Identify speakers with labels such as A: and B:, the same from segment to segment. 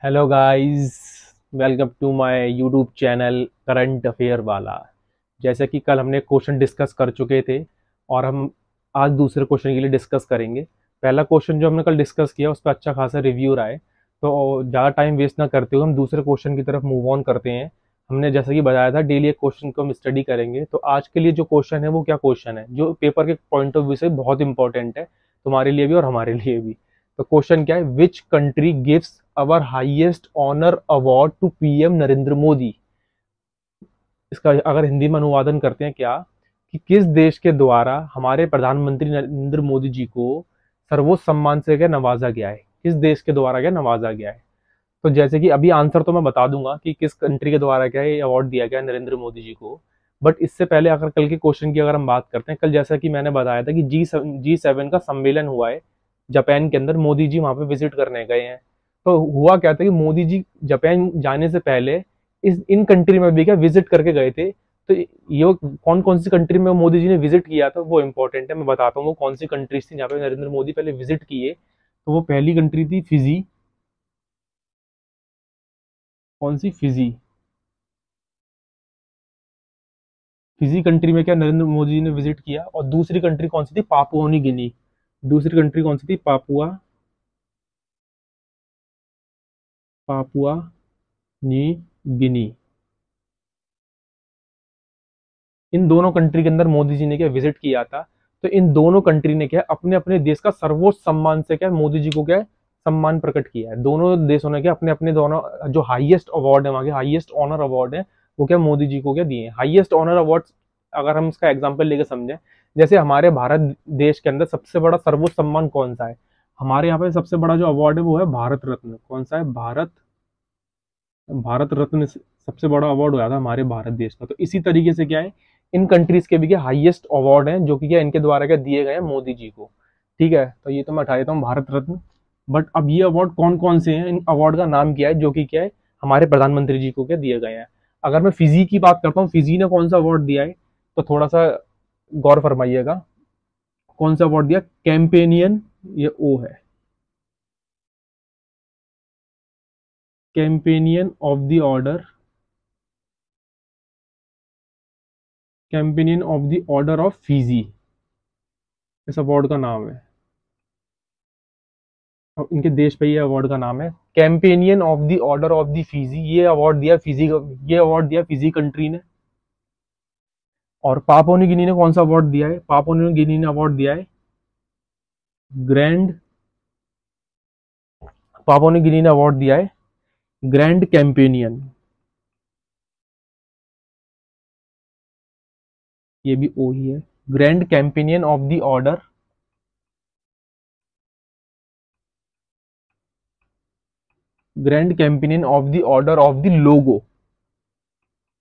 A: Hello guys, welcome to my YouTube channel current affair वाला। जैसे कि कल हमने क्वेश्चन डिस्कस कर चुके थे और हम आज दूसरे क्वेश्चन के लिए डिस्कस करेंगे। पहला क्वेश्चन जो हमने कल डिस्कस किया उस पर अच्छा खासा रिव्यू रहा है, तो ज़्यादा टाइम वेस्ट ना करते हुए हम दूसरे क्वेश्चन की तरफ मूव ऑन करते हैं। हमने जैसे कि बताया था डेली एक क्वेश्चन को हम स्टडी करेंगे, तो आज के लिए जो क्वेश्चन है वो क्या क्वेश्चन है जो पेपर के पॉइंट ऑफ व्यू से बहुत इंपॉर्टेंट है, तुम्हारे लिए भी और हमारे लिए भी। तो क्वेश्चन क्या है, which country gives our highest honour award to PM Narendra Modi. इसका अगर हिंदी में अनुवादन करते हैं क्या, कि किस देश के द्वारा हमारे प्रधानमंत्री नरेंद्र मोदी जी को सर्वोच्च सम्मान से क्या नवाजा गया है, किस देश के द्वारा क्या नवाजा गया है। तो जैसे कि अभी आंसर तो मैं बता दूंगा कि किस कंट्री के द्वारा क्या है ये अवार्ड दिया गया है नरेंद्र मोदी जी को। बट इससे पहले अगर कल के क्वेश्चन की अगर हम बात करते हैं, कल जैसा कि मैंने बताया था कि जी7 का सम्मेलन हुआ है जापान के अंदर, मोदी जी वहां पे विजिट करने गए हैं। तो हुआ क्या था कि मोदी जी जापान जाने से पहले इस इन कंट्री में भी क्या विजिट करके गए थे। तो ये कौन कौन सी कंट्री में मोदी जी ने विजिट किया था वो इंपॉर्टेंट है, मैं बताता हूँ वो कौन सी कंट्रीज थी जहाँ पे नरेंद्र मोदी पहले विजिट किए। तो वो पहली कंट्री थी फिजी। कौन सी? फिजी। फिजी कंट्री में क्या नरेंद्र मोदी जी ने विजिट किया। और दूसरी कंट्री कौन सी थी? Papua New Guinea. दूसरी कंट्री कौन सी थी? Papua New Guinea. इन दोनों कंट्री के अंदर मोदी जी ने क्या विजिट किया था। तो इन दोनों कंट्री ने क्या अपने अपने देश का सर्वोच्च सम्मान से क्या मोदी जी को क्या सम्मान प्रकट किया है। दोनों देशों ने क्या अपने अपने दोनों जो हाईएस्ट अवार्ड है, वहाँ के हाईएस्ट ऑनर अवार्ड है, वो क्या मोदी जी को क्या दिए हैं। हाईएस्ट ऑनर अवार्ड अगर हम इसका एग्जाम्पल लेकर समझें, जैसे हमारे भारत देश के अंदर सबसे बड़ा सर्वोच्च सम्मान कौन सा है, हमारे यहाँ पे सबसे बड़ा जो अवार्ड है वो है भारत रत्न। कौन सा है? भारत भारत रत्न सबसे बड़ा अवार्ड हुआ था हमारे भारत देश का। तो इसी तरीके से क्या है, इन कंट्रीज के भी क्या हाईएस्ट अवार्ड हैं जो कि क्या इनके द्वारा क्या दिए गए हैं मोदी जी को। ठीक है, तो ये तो मैं उठा देता हूँ भारत रत्न। बट अब ये अवार्ड कौन कौन से हैं, इन अवार्ड का नाम क्या है जो कि क्या है हमारे प्रधानमंत्री जी को क्या दिए गए हैं। अगर मैं फिजी की बात करता हूँ, फिजी ने कौन सा अवार्ड दिया है, तो थोड़ा सा गौर फरमाइएगा। कौन सा अवार्ड दिया? कैंपेनियन, ये ओ है, companion of the order, companion of the order of Fiji, इस अवार्ड का नाम है। और इनके देश पे ये अवार्ड का नाम है companion of the order of the Fiji. ये अवार्ड दिया फिजी, ये अवार्ड दिया फिजी कंट्री ने। और पापुआ न्यू गिनी ने कौन सा अवार्ड दिया है? पापुआ न्यू गिनी ने अवार्ड दिया है ग्रैंड, पापुआ न्यू गिनी ने अवार्ड दिया है ग्रैंड कैंपेनियन। ये भी ओ ही है, grand companion of the order, grand companion of the order of the logo,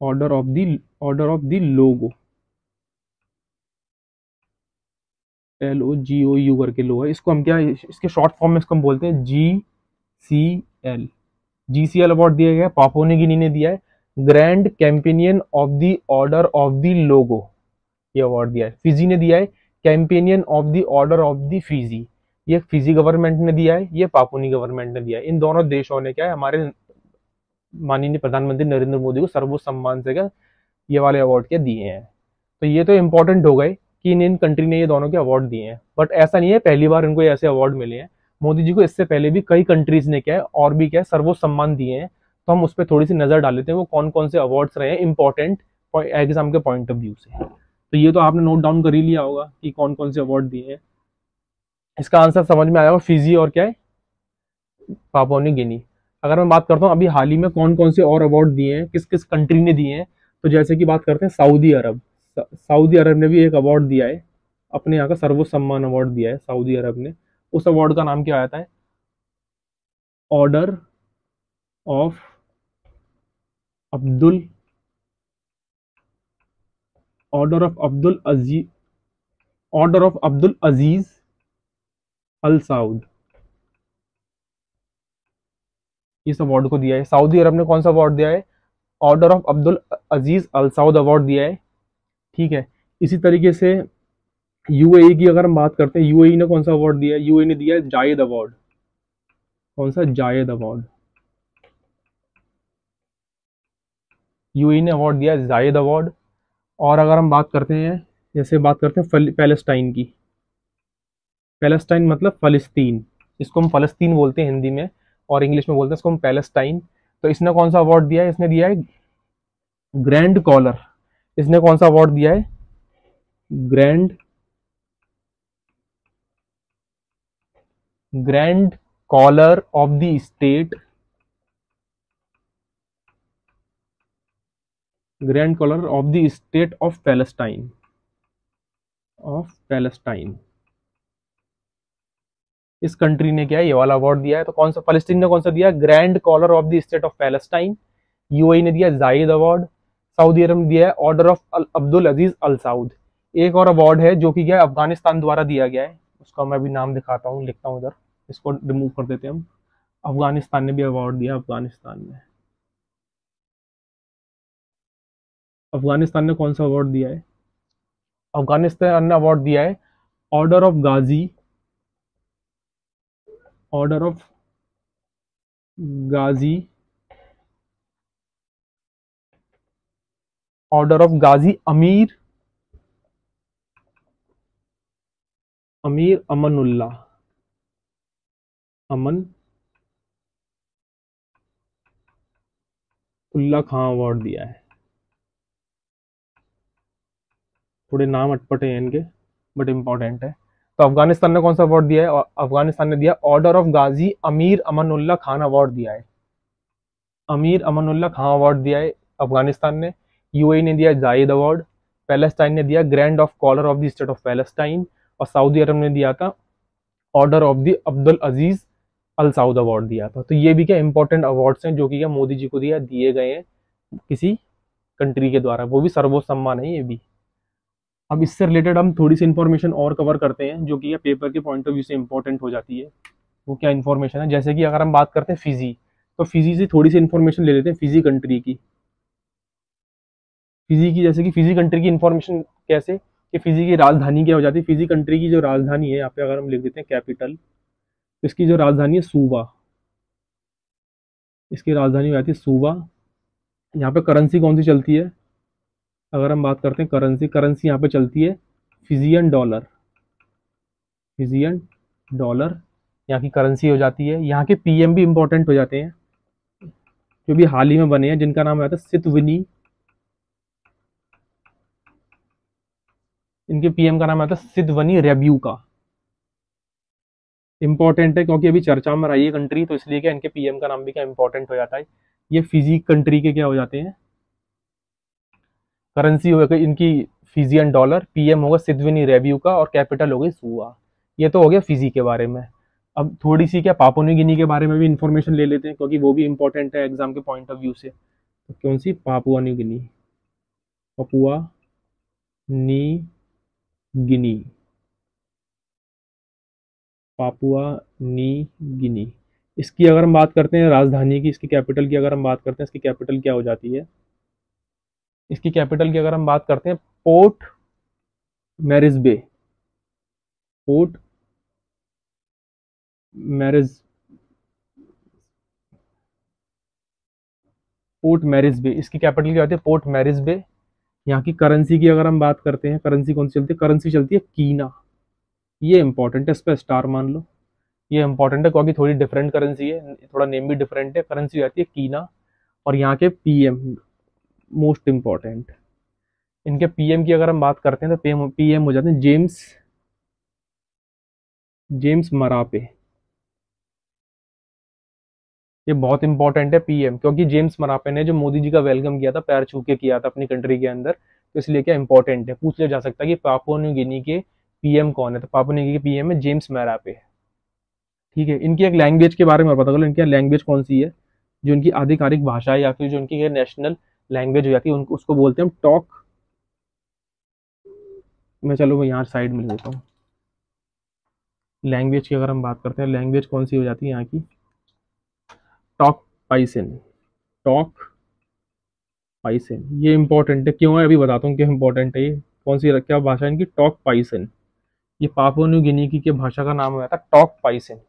A: order of the LOGO करके लो है। इसको हम क्या, इसके शॉर्ट फॉर्म में इसको हम बोलते हैं GCL। GCL अवार्ड दिया गया, पापुआ न्यू गिनी ने दिया है grand companion of the order of the logo, ये अवार्ड दिया है। फिजी ने दिया है companion of the order of the Fiji, ये फिजी गवर्नमेंट ने दिया है, ये पापुआ न्यू गवर्नमेंट ने दिया है। इन दोनों देशों ने क्या है हमारे माननीय प्रधानमंत्री नरेंद्र मोदी को सर्वोच्च सम्मान से क्या ये वाले अवार्ड क्या दिए हैं। तो ये तो इंपॉर्टेंट हो गए कि इन कंट्री ने ये दोनों के अवार्ड दिए हैं। बट ऐसा नहीं है पहली बार इनको ऐसे अवार्ड मिले हैं, मोदी जी को इससे पहले भी कई कंट्रीज ने क्या है और भी क्या है सर्वोच्च सम्मान दिए हैं। तो हम उस पर थोड़ी सी नजर डाल लेते हैं वो कौन कौन से अवार्ड्स रहे हैं इंपॉर्टेंट एग्जाम के पॉइंट ऑफ व्यू से। तो ये तो आपने नोट डाउन कर ही लिया होगा कि कौन कौन से अवार्ड दिए हैं। इसका आंसर समझ में आया होगा, फिजी और क्या है पापुआ न्यू गिनी। अगर मैं बात करता हूँ अभी हाल ही में कौन कौन से और अवार्ड दिए हैं, किस किस कंट्री ने दिए हैं, तो जैसे कि बात करते हैं सऊदी अरब। सऊदी अरब ने भी एक अवार्ड दिया है, अपने यहाँ का सर्वोच्च सम्मान अवार्ड दिया है सऊदी अरब ने। उस अवार्ड का नाम क्या आता है? Order of Abdul, order of Abdul Aziz, order of Abdul Aziz Al Saud, इस अवार्ड को दिया है। सऊदी अरब ने कौन सा अवार्ड दिया है? Order of Abdul Aziz Al Saud award दिया है। ठीक है, इसी तरीके से यूएई की अगर हम बात करते हैं, यूएई ने कौन सा अवार्ड दिया है? यूएई ने दिया है जायद अवार्ड। कौन सा? जायद अवार्ड। यूएई ने अवार्ड दिया है जायद अवार्ड। और अगर हम बात करते हैं, जैसे बात करते हैं पैलेस्टाइन की, पैलेस्टाइन मतलब फ़लस्तीन, इसको हम फ़लस्तीन बोलते हैं हिंदी में, और इंग्लिश में बोलते हैं इसको हम पैलेस्टाइन। तो इसने कौन सा अवार्ड दिया है? इसने दिया है ग्रैंड कॉलर। इसने कौन सा अवार्ड दिया है? Grand grand collar of the state, grand collar of the state of Palestine, of Palestine. इस कंट्री ने क्या है, ये वाला अवार्ड दिया है। तो कौन सा, फलस्तीन ने कौन सा दिया? Grand collar of the state of Palestine. UAE ने दिया जायद अवार्ड। सऊदी अरब ने दिया है order of Abdul Aziz Al Saud. एक और अवार्ड है जो कि क्या है, अफगानिस्तान द्वारा दिया गया है, उसका मैं भी नाम दिखाता हूँ, लिखता हूँ इधर, इसको रिमूव कर देते हैं हम। अफगानिस्तान ने भी अवार्ड दिया, अफगानिस्तान ने, अफगानिस्तान ने कौन सा अवार्ड दिया है? अफगानिस्तान ने अवार्ड दिया है order of Ghazi, order of Ghazi, order of Ghazi Amir, Amir Amanullah, Aman Ulla Khan award दिया है। थोड़े नाम अटपटे हैं इनके, बट इम्पोर्टेंट है। तो अफगानिस्तान ने कौन सा अवार्ड दिया है? और अफगानिस्तान ने दिया ऑर्डर ऑफ गाजी अमीर अमनुल्लाह खान अवार्ड दिया है, अमीर अमनुल्लाह खां अवार्ड दिया है अफगानिस्तान ने। यूएई ने दिया जायद अवार्ड। पैलेस्टाइन ने दिया grand of collar of the state of Palestine. और सऊदी अरब ने दिया था order of the Abdul Aziz Al Saud award दिया था। तो ये भी क्या इंपॉर्टेंट अवार्ड्स हैं जो कि क्या मोदी जी को दिए गए हैं किसी कंट्री के द्वारा, वो भी सर्वोच्च सम्मान है ये भी। अब इससे रिलेटेड हम थोड़ी सी इन्फॉर्मेशन और कवर करते हैं जो कि पेपर के पॉइंट ऑफ व्यू से इंपॉर्टेंट हो जाती है। वो क्या इन्फॉर्मेशन है? जैसे कि अगर हम बात करते हैं फिजी, तो फिजी से थोड़ी सी इन्फॉर्मेशन ले लेते हैं, फिजी कंट्री की। फिजी की, जैसे कि फिजी कंट्री की इन्फॉर्मेशन कैसे, कि फिजी की राजधानी क्या हो जाती है? फिजी कंट्री की जो राजधानी है, यहाँ पे अगर हम लिख देते हैं कैपिटल, तो इसकी जो राजधानी है सूबा, इसकी राजधानी हो जाती है सूबा। यहाँ पे करेंसी कौन सी चलती है? अगर हम बात करते हैं करेंसी, करेंसी यहाँ पे चलती है फिजियन डॉलर, फिजियन डॉलर यहाँ की करेंसी हो जाती है। यहाँ के पीएम भी इंपॉर्टेंट हो जाते हैं जो भी हाल ही में बने हैं, जिनका नाम आता है सितवनी, इनके पीएम का नाम आता है सितवनी रेब्यू का। इंपॉर्टेंट है क्योंकि अभी चर्चा में रही है कंट्री, तो इसलिए क्या इनके पीएम का नाम भी क्या इंपॉर्टेंट हो जाता है। ये फिजी कंट्री के क्या हो जाते हैं, करेंसी होगा इनकी फिजियन डॉलर, पीएम होगा सितवनी रेब्यू का, और कैपिटल हो गई सुआ। ये तो हो गया फिजी के बारे में। अब थोड़ी सी क्या पापुआ न्यू गिनी के बारे में भी इंफॉर्मेशन ले लेते हैं क्योंकि वो भी इंपॉर्टेंट है एग्जाम के पॉइंट ऑफ व्यू से। तो कौन सी? पापुआ न्यू गिनी, पापुआ नी गिनी, पापुआ नी गिनी। इसकी अगर हम बात करते हैं राजधानी की, इसकी कैपिटल की अगर हम बात करते हैं, इसकी कैपिटल क्या हो जाती है? इसकी कैपिटल की अगर हम बात करते हैं Port Moresby, Port Moresby, Port Moresby, इसकी कैपिटल क्या होती है? Port Moresby. यहाँ की करेंसी की अगर हम बात करते हैं, करेंसी कौन सी चलती है? करेंसी चलती है कीना। ये इंपॉर्टेंट है, इस पर स्टार मान लो। ये इंपॉर्टेंट है क्योंकि थोड़ी डिफरेंट करेंसी है, थोड़ा नेम भी डिफरेंट है। करेंसी आती है कीना। और यहाँ के पीएम मोस्ट इंपॉर्टेंट, इनके पीएम की अगर हम बात करते हैं तो पीएम हो जाते हैं जेम्स, जेम्स मरापे। ये बहुत इंपॉर्टेंट है पीएम, क्योंकि जेम्स मरापे ने जो मोदी जी का वेलकम किया था, पैर छू के किया था अपनी कंट्री के अंदर, तो इसलिए क्या इंपॉर्टेंट है। पूछ लिया जा सकता है कि पापुआ न्यू गिनी के पीएम कौन है, तो पापुआ न्यू गिनी के पीएम है जेम्स मरापे। ठीक है, इनकी एक लैंग्वेज के बारे में पता करो, इनकी लैंग्वेज कौन सी है, जो इनकी आधिकारिक भाषा है या फिर जो इनकी नेशनल लैंग्वेज हो जाती है, उनको उसको बोलते हैं हम टॉक। मैं चलो मैं यहाँ साइड में लेता हूँ। लैंग्वेज की अगर हम बात करते हैं, लैंग्वेज कौन सी हो जाती है यहाँ की? Tok Pisin, Tok Pisin. ये इंपॉर्टेंट है, क्यों है अभी बताता हूँ क्यों इंपॉर्टेंट है। ये कौन सी क्या भाषा है इनकी? Talk Pisin. ये पापुआ न्यू गिनी की भाषा का नाम हो जाता है टॉक पाइसन।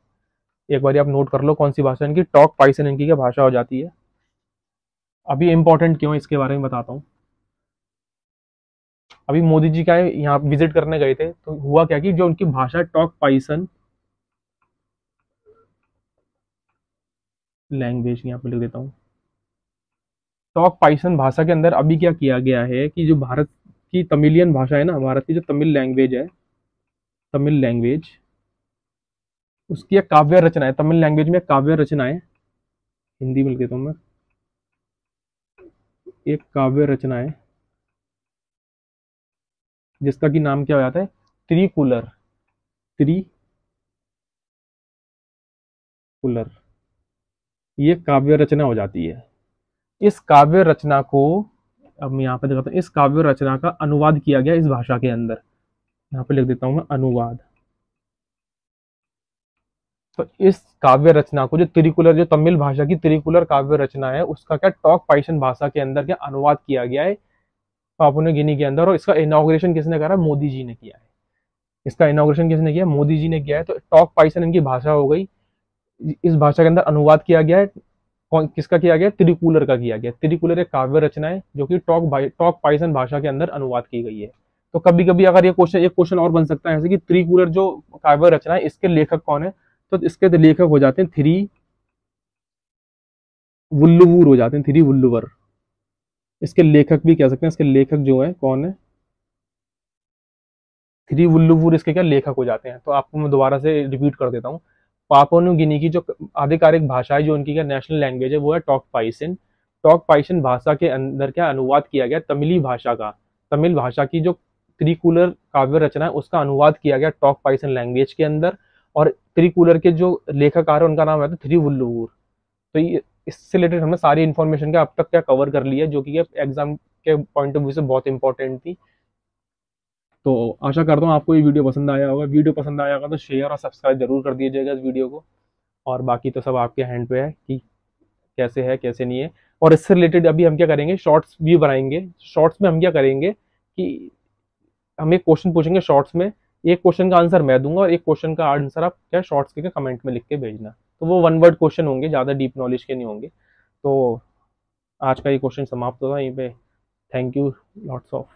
A: एक बार आप नोट कर लो कौन सी भाषा इनकी, टॉक पाइसन इनकी क्या भाषा हो जाती है। अभी इम्पोर्टेंट क्यों है इसके बारे में बताता हूँ। अभी मोदी जी का यहाँ विजिट करने गए थे, तो हुआ क्या कि जो उनकी भाषा टॉक पाइसन लैंग्वेज, यहाँ पे लिख देता हूँ, टॉक पाइसन भाषा के अंदर अभी क्या किया गया है कि जो भारत की तमिलियन भाषा है ना, भारत की जो तमिल लैंग्वेज है, तमिल लैंग्वेज, उसकी एक काव्य रचना है, तमिल लैंग्वेज में एक काव्य रचना है, हिंदी में लिख देता हूँ मैं, एक काव्य रचना है जिसका कि नाम क्या हो जाता है, त्रिकुलर, त्रिकुलर, ये काव्य रचना हो जाती है। इस काव्य रचना को, अब मैं यहाँ पे दिखाता हूँ, इस काव्य रचना का अनुवाद किया गया इस भाषा के अंदर, यहाँ पे लिख देता हूँ मैं अनुवाद। तो इस काव्य रचना को जो त्रिकुलर, जो तमिल भाषा की त्रिकुलर काव्य रचना है, उसका क्या टॉक पाइशन भाषा के अंदर क्या अनुवाद किया गया है पापुआ न्यू गिनी के अंदर, और इसका इनॉग्रेशन किसने करा, मोदी जी ने किया है। इसका इनॉग्रेशन किसने किया, मोदी जी ने किया है। तो टॉक पाइसन इनकी भाषा हो गई, इस भाषा के अंदर अनुवाद किया गया है, किसका किया गया, त्रिकुलर का किया गया। त्रिकुलर एक काव्य रचना है जो कि टॉक पाइसन भाषा के अंदर अनुवाद की गई है। तो कभी कभी अगर ये क्वेश्चन, एक क्वेश्चन और बन सकता है ऐसे कि त्रिकुलर जो काव्य रचना है, इसके लेखक कौन है, तो इसके लेखक हो जाते हैं थ्री वुल्लुवुर, हो जाते हैं थ्री वुल्लुवर। इसके लेखक भी कह सकते हैं, इसके लेखक जो है कौन है, थ्री वुल्लुवुर इसके क्या लेखक हो जाते हैं। तो आपको मैं दोबारा से रिपीट कर देता हूँ। पापुआ न्यू गिनी की जो आधिकारिक भाषा है, जो उनकी क्या नेशनल लैंग्वेज है, वो है टॉक पाइसन। टॉक पाइसन भाषा के अंदर क्या अनुवाद किया गया तमिली भाषा का, तमिल भाषा की जो त्रिकुलर काव्य रचना है उसका अनुवाद किया गया टॉक पाइसन लैंग्वेज के अंदर। और त्रिकुलर के जो लेखककार है उनका नाम है थ्री वुल्लुवुर। तो ये, इससे रिलेटेड हमने सारी इन्फॉर्मेशन का अब तक क्या कवर कर लिया, जो कि एग्जाम के पॉइंट ऑफ व्यू से बहुत इंपॉर्टेंट थी। तो आशा करता हूँ आपको ये वीडियो पसंद आया होगा। वीडियो पसंद आया होगा तो शेयर और सब्सक्राइब जरूर कर दीजिएगा इस वीडियो को। और बाकी तो सब आपके हैंड पे है कि कैसे है कैसे नहीं है। और इससे रिलेटेड अभी हम क्या करेंगे, शॉर्ट्स भी बनाएंगे। शॉर्ट्स में हम क्या करेंगे कि हम एक क्वेश्चन पूछेंगे शॉर्ट्स में, एक क्वेश्चन का आंसर मैं दूंगा और एक क्वेश्चन का आंसर आप क्या शॉर्ट्स के कमेंट में लिख के भेजना। तो वो वन वर्ड क्वेश्चन होंगे, ज़्यादा डीप नॉलेज के नहीं होंगे। तो आज का ये क्वेश्चन समाप्त होगा यहीं पे। Thank you lots of.